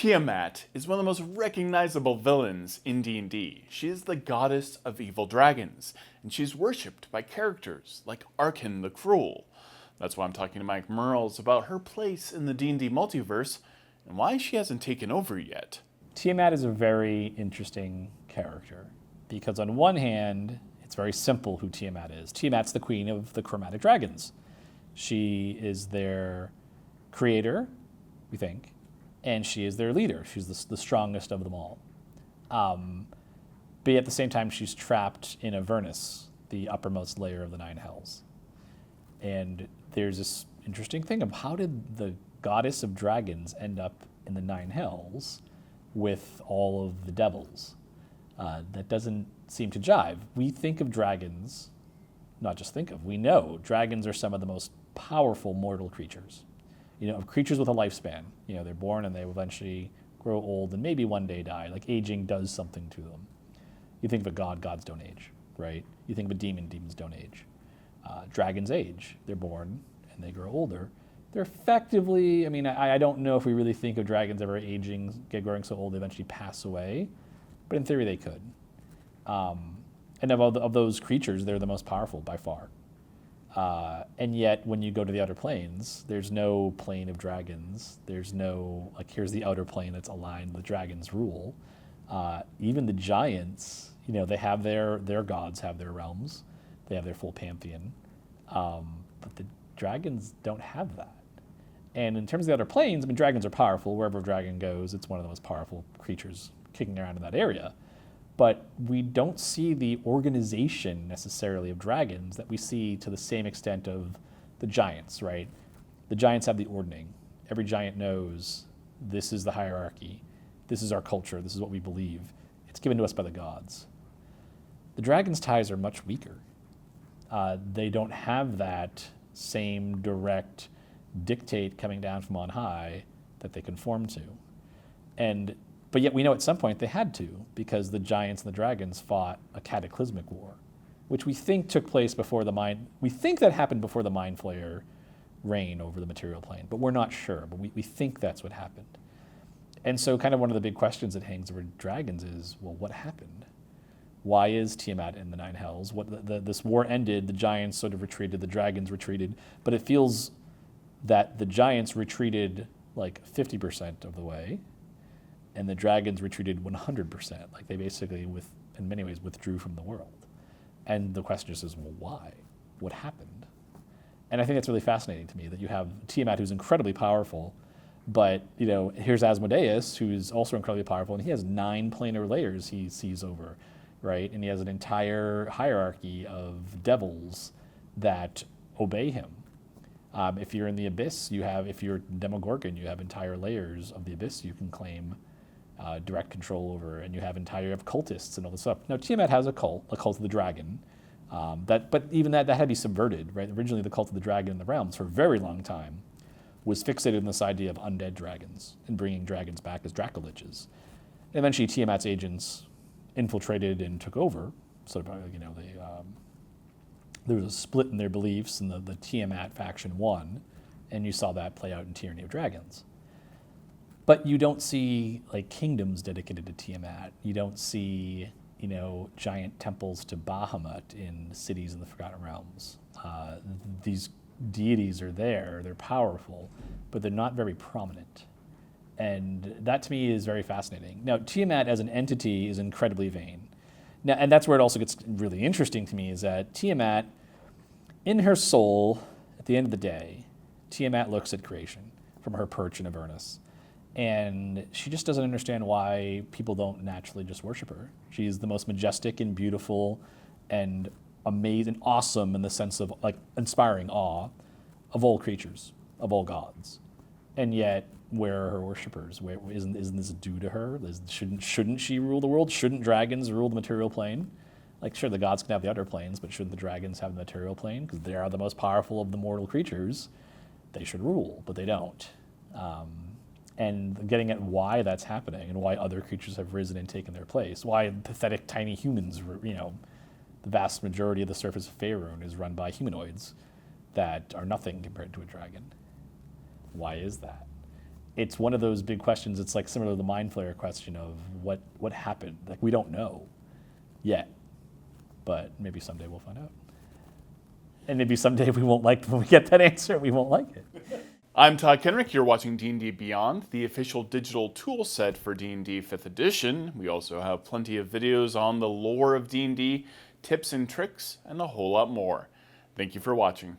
Tiamat is one of the most recognizable villains in D&D. She is the goddess of evil dragons, and she's worshipped by characters like Arkin the Cruel. That's why I'm talking to Mike Merles about her place in the D&D multiverse and why she hasn't taken over yet. Tiamat is a very interesting character because on one hand, it's very simple who Tiamat is. Tiamat's the queen of the chromatic dragons. She is their creator, we think, and she is their leader. She's the strongest of them all. But at the same time, she's trapped in Avernus, the uppermost layer of the Nine Hells. And there's this interesting thing of how did the goddess of dragons end up in the Nine Hells with all of the devils? That doesn't seem to jive. We think of dragons, not just think of, we know dragons are some of the most powerful mortal creatures. Of creatures with a lifespan. They're born and they eventually grow old and maybe one day die. Like aging does something to them. You think of a god, gods don't age, right? You think of a demon, demons don't age. Dragons age. They're born and they grow older. They're effectively, I don't know if we really think of dragons ever aging, growing so old they eventually pass away, but in theory they could. And of those creatures, they're the most powerful by far. And yet, when you go to the outer planes, there's no plane of dragons. There's no, here's the outer plane that's aligned with dragons' rule. Even the giants, they have their gods have their realms. They have their full pantheon. But the dragons don't have that. And in terms of the outer planes, dragons are powerful. Wherever a dragon goes, it's one of the most powerful creatures kicking around in that area. But we don't see the organization necessarily of dragons that we see to the same extent of the giants, right? The giants have the ordning. Every giant knows this is the hierarchy. This is our culture. This is what we believe. It's given to us by the gods. The dragons' ties are much weaker. They don't have that same direct dictate coming down from on high that they conform to. But yet we know at some point they had to, because the giants and the dragons fought a cataclysmic war, which we think took place before we think that happened before the Mind Flayer reign over the material plane, but we're not sure, but we think that's what happened. And so kind of one of the big questions that hangs over dragons is, well, what happened? Why is Tiamat in the Nine Hells? This war ended, the giants sort of retreated, the dragons retreated, but it feels that the giants retreated 50% of the way, and the dragons retreated 100%. They basically, in many ways, withdrew from the world. And the question just is, well, why? What happened? And I think that's really fascinating to me, that you have Tiamat, who's incredibly powerful, but here's Asmodeus, who's also incredibly powerful, and he has 9 planar layers he sees over, right? And he has an entire hierarchy of devils that obey him. If you're in the Abyss, if you're Demogorgon, you have entire layers of the Abyss you can claim direct control over, and you have cultists and all this stuff. Now, Tiamat has a cult of the dragon, but even that had to be subverted, right? Originally, the cult of the dragon in the realms for a very long time was fixated on this idea of undead dragons and bringing dragons back as Dracoliches. Eventually, Tiamat's agents infiltrated and took over. Sort of, there was a split in their beliefs, and the Tiamat faction won, and you saw that play out in Tyranny of Dragons. But you don't see kingdoms dedicated to Tiamat. You don't see giant temples to Bahamut in cities in the Forgotten Realms. These deities are there, they're powerful, but they're not very prominent. And that to me is very fascinating. Now, Tiamat as an entity is incredibly vain. Now, and that's where it also gets really interesting to me, is that Tiamat, in her soul, at the end of the day, Tiamat looks at creation from her perch in Avernus. And she just doesn't understand why people don't naturally just worship her. She's the most majestic and beautiful and amazing, awesome in the sense of inspiring awe of all creatures, of all gods. And yet, where are her worshipers? Isn't this due to her? Shouldn't she rule the world? Shouldn't dragons rule the material plane? Sure, the gods can have the outer planes, but shouldn't the dragons have the material plane? Because they are the most powerful of the mortal creatures. They should rule, but they don't. And getting at why that's happening and why other creatures have risen and taken their place. Why pathetic tiny humans, the vast majority of the surface of Faerun is run by humanoids that are nothing compared to a dragon. Why is that? it's one of those big questions. It's like similar to the Mind Flayer question of what happened. Like, we don't know yet, but maybe someday we'll find out. And maybe someday we won't like, when we get that answer, we won't like it. I'm Todd Kenrick. You're watching D&D Beyond, the official digital tool set for D&D 5th edition. We also have plenty of videos on the lore of D&D, tips and tricks, and a whole lot more. Thank you for watching.